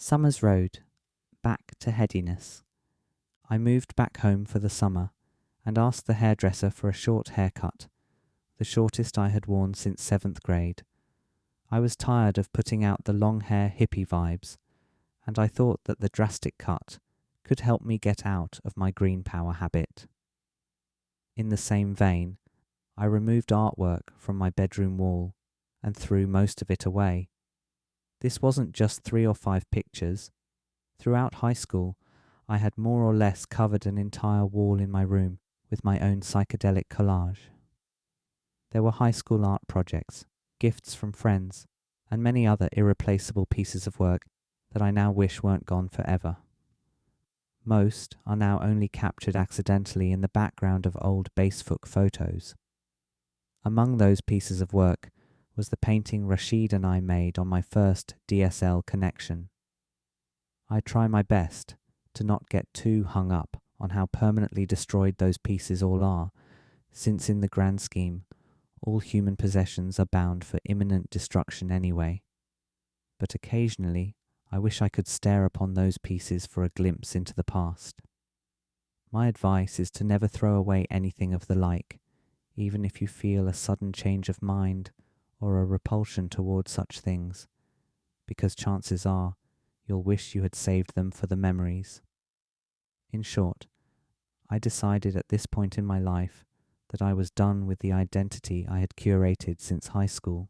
Summer's Road, back to Headiness. I moved back home for the summer and asked the hairdresser for a short haircut, the shortest I had worn since 7th grade. I was tired of putting out the long hair hippie vibes, and I thought that the drastic cut could help me get out of my green power habit. In the same vein, I removed artwork from my bedroom wall and threw most of it away. This wasn't just 3 or 5 pictures. Throughout high school, I had more or less covered an entire wall in my room with my own psychedelic collage. There were high school art projects, gifts from friends, and many other irreplaceable pieces of work that I now wish weren't gone forever. Most are now only captured accidentally in the background of old Basefoot photos. Among those pieces of work was the painting Rashid and I made on my first DSL connection. I try my best to not get too hung up on how permanently destroyed those pieces all are, since in the grand scheme, all human possessions are bound for imminent destruction anyway. But occasionally, I wish I could stare upon those pieces for a glimpse into the past. My advice is to never throw away anything of the like, even if you feel a sudden change of mind or a repulsion towards such things, because chances are you'll wish you had saved them for the memories. In short, I decided at this point in my life that I was done with the identity I had curated since high school,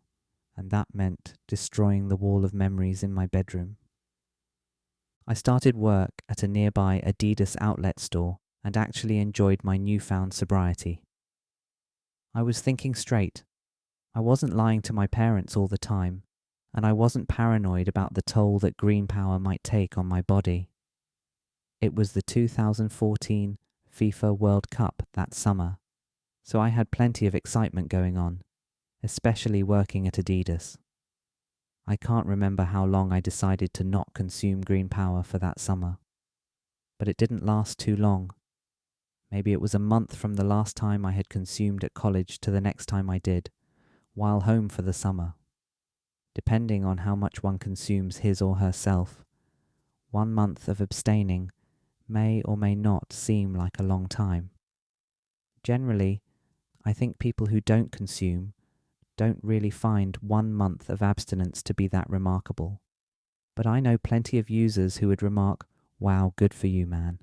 and that meant destroying the wall of memories in my bedroom. I started work at a nearby Adidas outlet store and actually enjoyed my newfound sobriety. I was thinking straight. I wasn't lying to my parents all the time, and I wasn't paranoid about the toll that green power might take on my body. It was the 2014 FIFA World Cup that summer, so I had plenty of excitement going on, especially working at Adidas. I can't remember how long I decided to not consume green power for that summer, but it didn't last too long. Maybe it was a month from the last time I had consumed at college to the next time I did, while home for the summer. Depending on how much one consumes his or herself, 1 month of abstaining may or may not seem like a long time. Generally, I think people who don't consume don't really find 1 month of abstinence to be that remarkable. But I know plenty of users who would remark, "Wow, good for you, man,"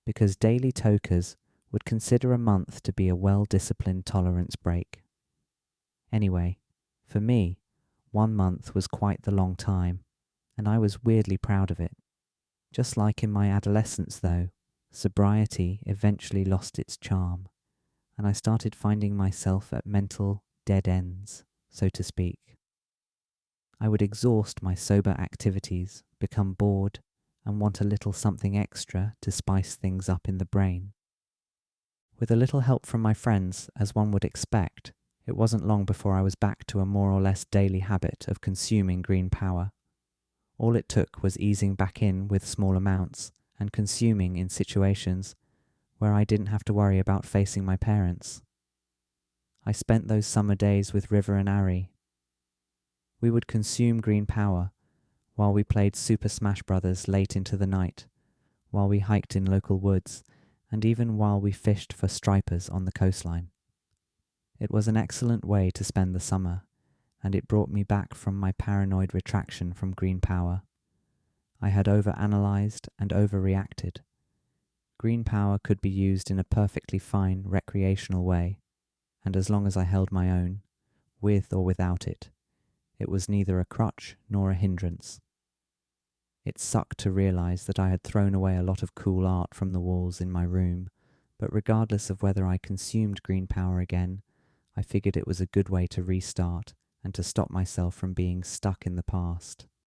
because daily tokers would consider a month to be a well-disciplined tolerance break. Anyway, for me, 1 month was quite the long time, and I was weirdly proud of it. Just like in my adolescence, though, sobriety eventually lost its charm, and I started finding myself at mental dead ends, so to speak. I would exhaust my sober activities, become bored, and want a little something extra to spice things up in the brain. With a little help from my friends, as one would expect, it wasn't long before I was back to a more or less daily habit of consuming green power. All it took was easing back in with small amounts and consuming in situations where I didn't have to worry about facing my parents. I spent those summer days with River and Ari. We would consume green power while we played Super Smash Bros. Late into the night, while we hiked in local woods, and even while we fished for stripers on the coastline. It was an excellent way to spend the summer, and it brought me back from my paranoid retraction from green power. I had overanalyzed and overreacted. Green power could be used in a perfectly fine recreational way, and as long as I held my own, with or without it, it was neither a crutch nor a hindrance. It sucked to realize that I had thrown away a lot of cool art from the walls in my room, but regardless of whether I consumed green power again, I figured it was a good way to restart and to stop myself from being stuck in the past.